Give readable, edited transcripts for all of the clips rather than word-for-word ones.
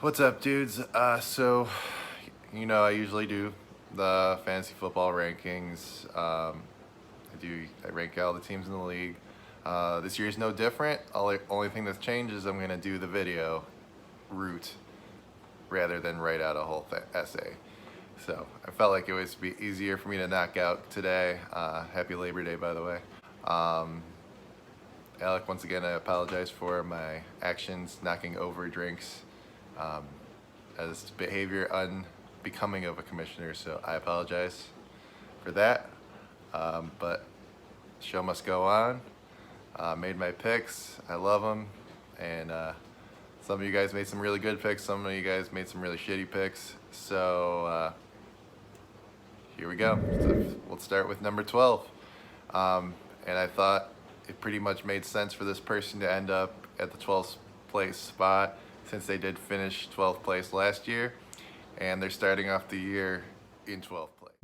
What's up, dudes? I usually do the fantasy football rankings. I rank all the teams in the league. This year is no different. Only thing that's changed is I'm gonna do the video route rather than write out a whole essay. So I felt like it would be easier for me to knock out today. Happy Labor Day, by the way. Alec, once again, I apologize for my actions knocking over drinks. As behavior unbecoming of a commissioner, so I apologize for that. But show must go on. Made my picks. I love them, and some of you guys made some really good picks. Some of you guys made some really shitty picks. So here we go. So we'll start with number 12. And I thought it pretty much made sense for this person to end up at the 12th place spot, since they did finish 12th place last year, and they're starting off the year in 12th place.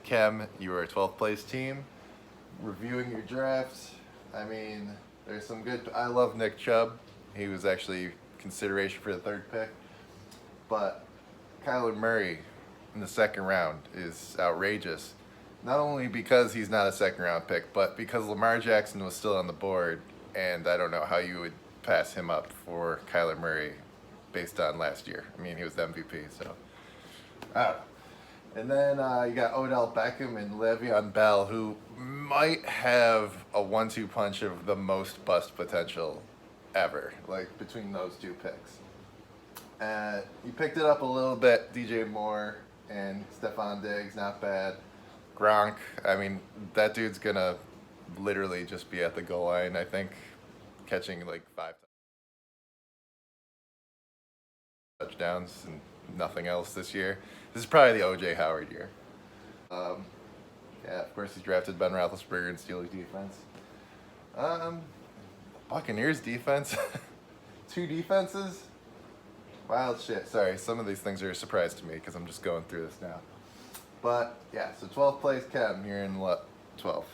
Kem, you are a 12th place team. Reviewing your drafts, I mean, there's some good. I love Nick Chubb. He was actually consideration for the third pick, but Kyler Murray in the second round is outrageous. Not only because he's not a second round pick, but because Lamar Jackson was still on the board, and I don't know how you would pass him up for Kyler Murray based on last year. I mean, he was the MVP, so I don't know. And then you got Odell Beckham and Le'Veon Bell, who might have a 1-2 punch of the most bust potential ever, like between those two picks. You picked it up a little bit, DJ Moore and Stephon Diggs, not bad. Gronk, I mean, that dude's gonna literally just be at the goal line, I think, catching like 5 touchdowns and nothing else this year. This is probably the O.J. Howard year. Yeah, of course, he's drafted Ben Roethlisberger in Steelers defense. Buccaneers defense. 2 defenses. Wild shit. Sorry, some of these things are a surprise to me because I'm just going through this now. But yeah, so 12th place Kem here in 12th.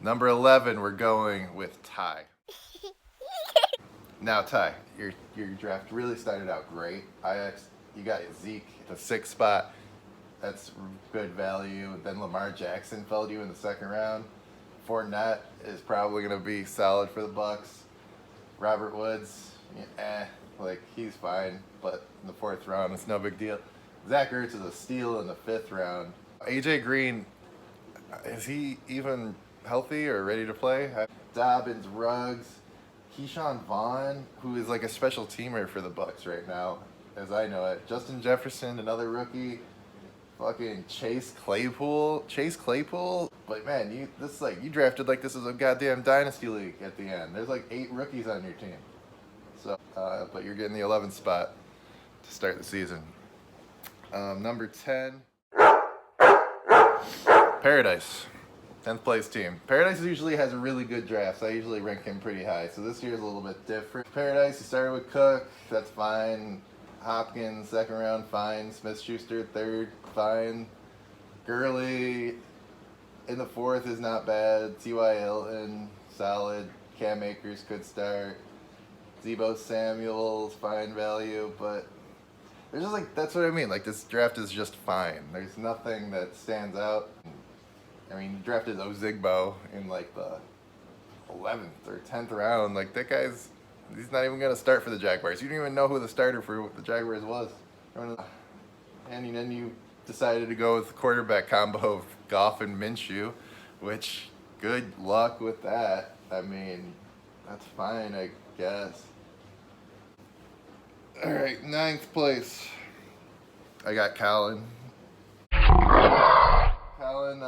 Number 11, we're going with Ty. Now, Ty, your draft really started out great. You got Zeke at the 6th spot. That's good value. Then Lamar Jackson fell to you in the second round. Fournette is probably going to be solid for the Bucks. Robert Woods, he's fine, but in the 4th round, it's no big deal. Zach Ertz is a steal in the 5th round. AJ Green, is he even healthy or ready to play? Dobbins, Ruggs, Keyshawn Vaughn, who is like a special teamer for the Bucks right now, as I know it. Justin Jefferson, another rookie. Fucking Chase Claypool. But man, you drafted like this is a goddamn dynasty league at the end. There's like 8 rookies on your team. So, but you're getting the 11th spot to start the season. Number 10, Paradise. 10th place team. Paradise usually has a really good draft, so I usually rank him pretty high. So this year's a little bit different. Paradise, you started with Cook, that's fine. Hopkins, 2nd round, fine. Smith-Schuster, 3rd, fine. Gurley in the 4th is not bad. T.Y. Hilton, solid. Cam Akers could start. Deebo Samuel's fine value, but there's just that's what I mean. Like, this draft is just fine. There's nothing that stands out. I mean, you drafted Ozigbo in like the 11th or 10th round. Like, that he's not even going to start for the Jaguars. You don't even know who the starter for the Jaguars was. And then you decided to go with the quarterback combo of Goff and Minshew, which, good luck with that. I mean, that's fine, I guess. All right, 9th place. I got Colin. Colin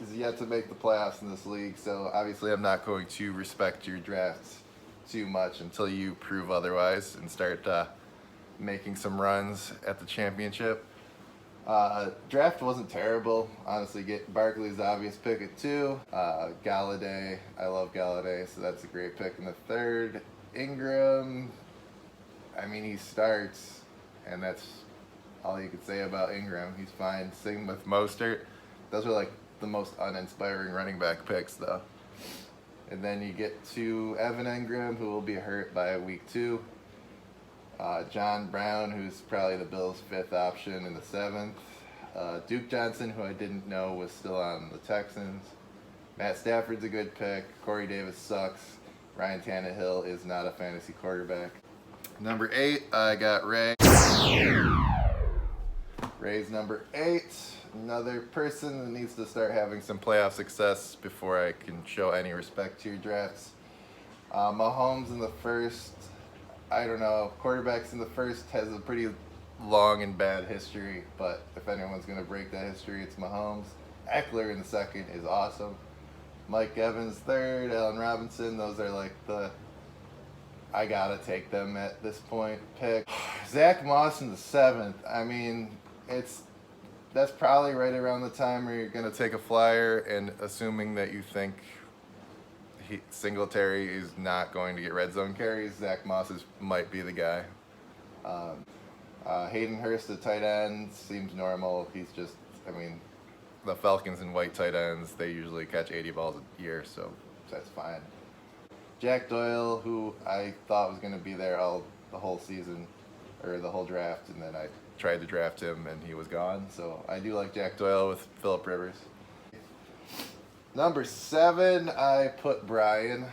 is yet to make the playoffs in this league, so obviously I'm not going to respect your drafts too much until you prove otherwise and start making some runs at the championship. Draft wasn't terrible. Honestly, get Barkley's the obvious pick at 2. Galladay, I love Galladay, so that's a great pick in the 3rd. Ingram, I mean, he starts, and that's all you could say about Ingram. He's fine. Same with Mostert. Those are like the most uninspiring running back picks, though. And then you get to Evan Engram, who will be hurt by week 2. John Brown, who's probably the Bills' 5th option in the 7th. Duke Johnson, who I didn't know was still on the Texans. Matt Stafford's a good pick. Corey Davis sucks. Ryan Tannehill is not a fantasy quarterback. Number 8, I got Ray. Ray's number 8. Another person that needs to start having some playoff success before I can show any respect to your drafts. Mahomes in the first, I don't know, quarterbacks in the first has a pretty long and bad history, but if anyone's going to break that history, it's Mahomes. Eckler in the second is awesome. Mike Evans third, Allen Robinson, those are like the I gotta take them at this point pick. Zach Moss in the 7th, I mean, that's probably right around the time where you're going to take a flyer, and assuming that you think Singletary is not going to get red zone carries, Zach Moss might be the guy. Hayden Hurst at tight end seems normal. He's just, I mean, the Falcons and white tight ends, they usually catch 80 balls a year, so that's fine. Jack Doyle, who I thought was going to be there the whole season, or the whole draft, and then I tried to draft him and he was gone. So I do like Jack Doyle with Phillip Rivers. Number 7, I put Brian.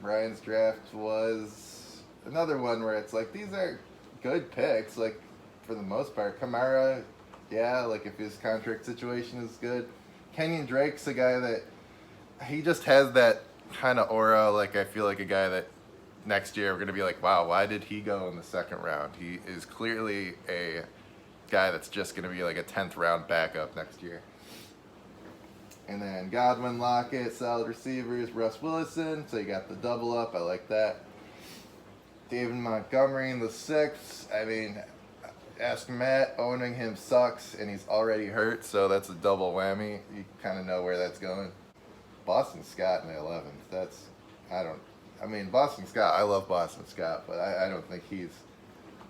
Brian's draft was another one where it's like, these are good picks, like for the most part. Kamara, yeah, like if his contract situation is good. Kenyon Drake's a guy that he just has that kind of aura, like I feel like a guy that next year we're going to be like, wow, why did he go in the 2nd round? He is clearly a guy that's just going to be like a 10th round backup next year. And then Godwin, Lockett, solid receivers, Russ Wilson, so you got the double up, I like that. David Montgomery in the 6th, I mean, ask Matt, owning him sucks, and he's already hurt, so that's a double whammy. You kind of know where that's going. Boston Scott in the 11th, Boston Scott, I love Boston Scott, but I don't think he's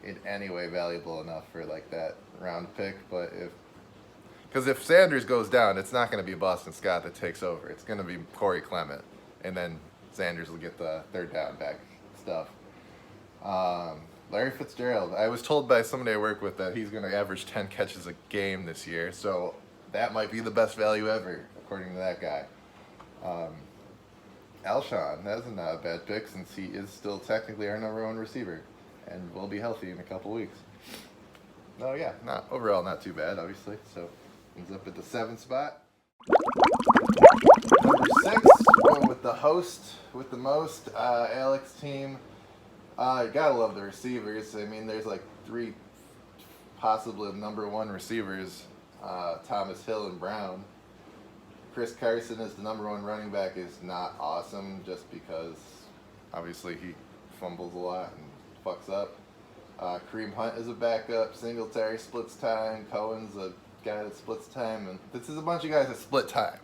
in any way valuable enough for like that round pick. But if Sanders goes down, it's not going to be Boston Scott that takes over. It's going to be Corey Clement, and then Sanders will get the 3rd down back stuff. Larry Fitzgerald, I was told by somebody I work with that he's going to average 10 catches a game this year, so that might be the best value ever, according to that guy. Alshon, that's not a bad pick since he is still technically our number 1 receiver and will be healthy in a couple weeks. Oh yeah, overall not too bad, obviously. So ends up at the 7th spot. Number 6, going with the host with the most, Alex team. You gotta love the receivers. I mean, there's like 3 possibly number 1 receivers, Thomas Hill and Brown. Chris Carson as the number 1 running back is not awesome just because obviously he fumbles a lot and fucks up. Kareem Hunt is a backup. Singletary splits time. Cohen's a guy that splits time. And this is a bunch of guys that split time.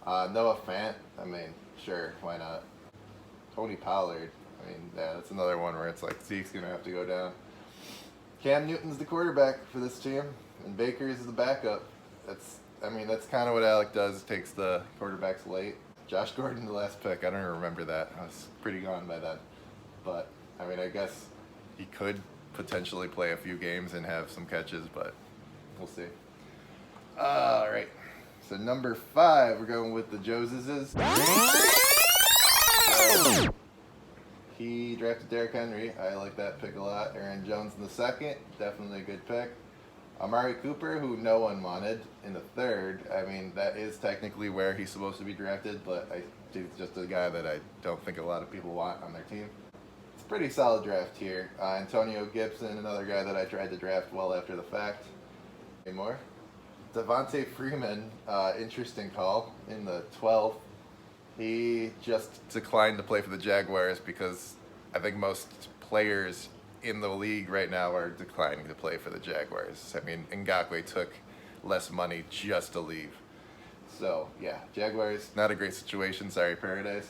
Noah Fant, I mean, sure, why not? Tony Pollard, I mean, yeah, that's another one where it's like Zeke's going to have to go down. Cam Newton's the quarterback for this team, and Baker is the backup. That's kind of what Alec does, takes the quarterbacks late. Josh Gordon, the last pick, I don't even remember that. I was pretty gone by then. But, I mean, I guess he could potentially play a few games and have some catches, but we'll see. All right. So number 5, we're going with the Joseses. So, he drafted Derrick Henry. I like that pick a lot. Aaron Jones in the 2nd, definitely a good pick. Amari Cooper, who no one wanted, in the 3rd. I mean, that is technically where he's supposed to be drafted, but he's just a guy that I don't think a lot of people want on their team. It's a pretty solid draft here. Antonio Gibson, another guy that I tried to draft well after the fact. Any more? Devontae Freeman, interesting call, in the 12th. He just declined to play for the Jaguars because I think most players in the league right now are declining to play for the Jaguars. I mean, Ngakoue took less money just to leave. So, yeah, Jaguars, not a great situation. Sorry, Paradise.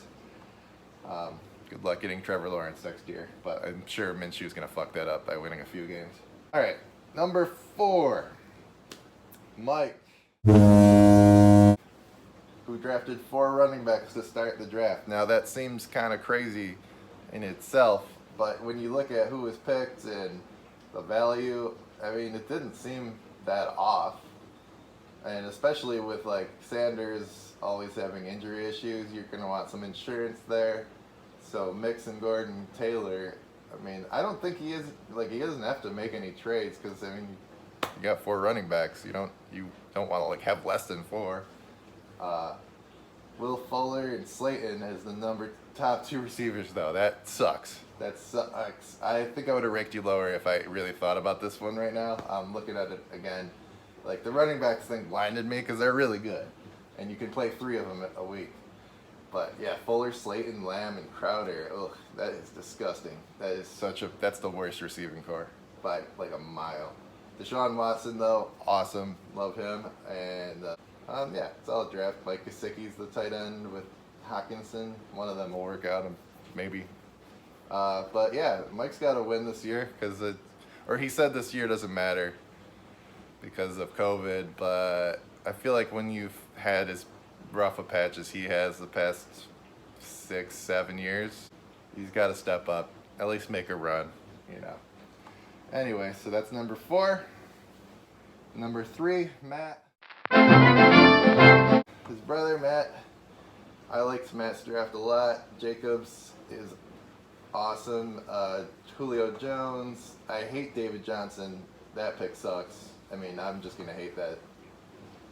Good luck getting Trevor Lawrence next year, but I'm sure Minshew's going to fuck that up by winning a few games. All right, number 4, Mike, who who drafted 4 running backs to start the draft. Now that seems kind of crazy in itself, but when you look at who was picked and the value, I mean, it didn't seem that off. And especially with like Sanders always having injury issues, you're going to want some insurance there. So Mixon, Gordon, Taylor, I mean, I don't think he doesn't have to make any trades because, I mean, you got 4 running backs. You don't want to like have less than 4. Will Fuller and Slayton as the top 2 receivers, though. That sucks. That sucks. I think I would have ranked you lower if I really thought about this one right now. I'm looking at it again. Like, the running backs thing blinded me because they're really good. And you can play 3 of them a week. But, yeah, Fuller, Slayton, Lamb, and Crowder. Ugh, that is disgusting. That's the worst receiving core by, like, a mile. Deshaun Watson, though, awesome. Love him. And, yeah, solid draft. Mike Gesicki's the tight end with Hawkinson. One of them will work out, maybe. But, yeah, Mike's got to win this year or he said this year doesn't matter because of COVID, but I feel like when you've had as rough a patch as he has the past 6-7 years, he's got to step up, at least make a run, you know. Anyway, so that's number 4. Number 3, Matt. His brother, Matt. I liked Matt's draft a lot. Jacobs is awesome. Julio Jones. I hate David Johnson. That pick sucks. I mean, I'm just going to hate that.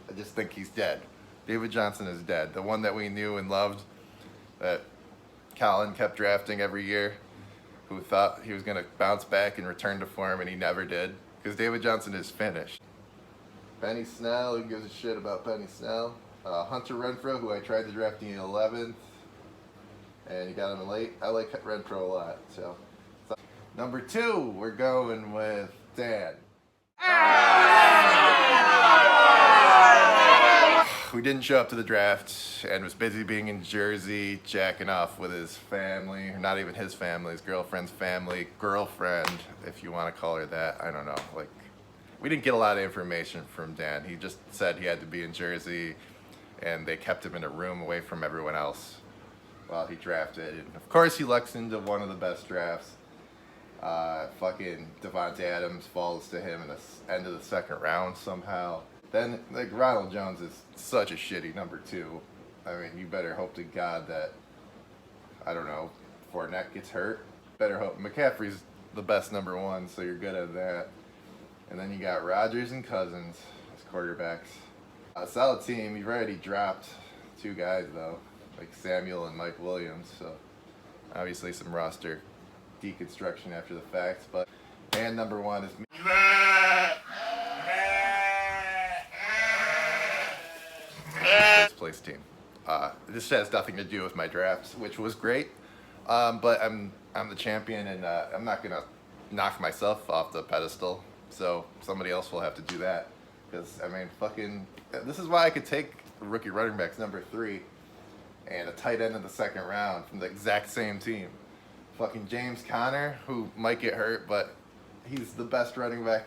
I just think he's dead. David Johnson is dead. The one that we knew and loved, that Colin kept drafting every year, who thought he was going to bounce back and return to form, and he never did. Because David Johnson is finished. Benny Snell, who gives a shit about Benny Snell? Hunter Renfrow, who I tried to draft in the 11th, and he got him late. I like Renfrow a lot. So number 2, we're going with Dan. Who didn't show up to the draft and was busy being in Jersey, jacking off with his family, or not even his family, his girlfriend's family, girlfriend, if you want to call her that. I don't know. Like, we didn't get a lot of information from Dan. He just said he had to be in Jersey, and they kept him in a room away from everyone else while he drafted. And of course, he lucks into one of the best drafts. Fucking Devontae Adams falls to him in the end of the 2nd round somehow. Then, like, Ronald Jones is such a shitty number 2. I mean, you better hope to God that, I don't know, Fournette gets hurt. Better hope. McCaffrey's the best number 1, so you're good at that. And then you got Rodgers and Cousins as quarterbacks. A solid team. You've already dropped 2 guys, though, like Samuel and Mike Williams. So, obviously some roster deconstruction after the fact. But, and number 1 is me. Place team. This has nothing to do with my drafts, which was great, but I'm the champion, and I'm not gonna knock myself off the pedestal. So somebody else will have to do that, because I mean, fucking, this is why I could take rookie running backs number 3 and a tight end in the 2nd round from the exact same team. Fucking James Conner, who might get hurt, but he's the best running back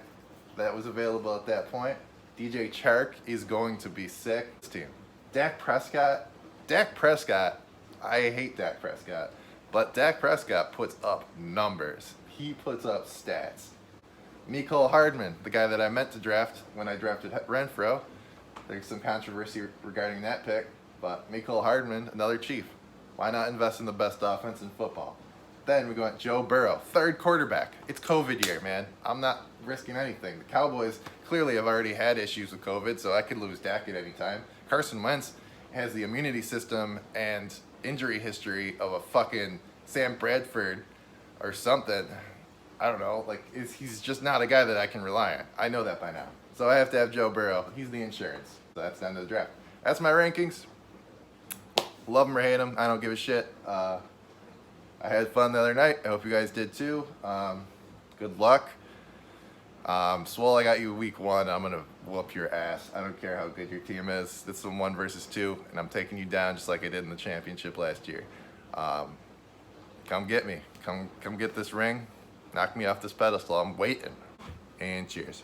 that was available at that point. DJ Chark is going to be sick. This team. Dak Prescott, I hate Dak Prescott, but Dak Prescott puts up numbers. He puts up stats. Mecole Hardman, the guy that I meant to draft when I drafted Renfrow. There's some controversy regarding that pick, but Mecole Hardman, another Chief. Why not invest in the best offense in football? Then we go at Joe Burrow, 3rd quarterback. It's COVID year, man. I'm not risking anything. The Cowboys clearly have already had issues with COVID, so I could lose Dak at any time. Carson Wentz has the immunity system and injury history of a fucking Sam Bradford or something. I don't know. Like, he's just not a guy that I can rely on. I know that by now. So I have to have Joe Burrow. He's the insurance. So that's the end of the draft. That's my rankings. Love him or hate him. I don't give a shit. I had fun the other night. I hope you guys did too. Good luck. Swole, I got you week 1. I'm going to whoop your ass. I don't care how good your team is. It's some 1 versus 2, and I'm taking you down just like I did in the championship last year. Come get me. Come get this ring. Knock me off this pedestal. I'm waiting. And cheers.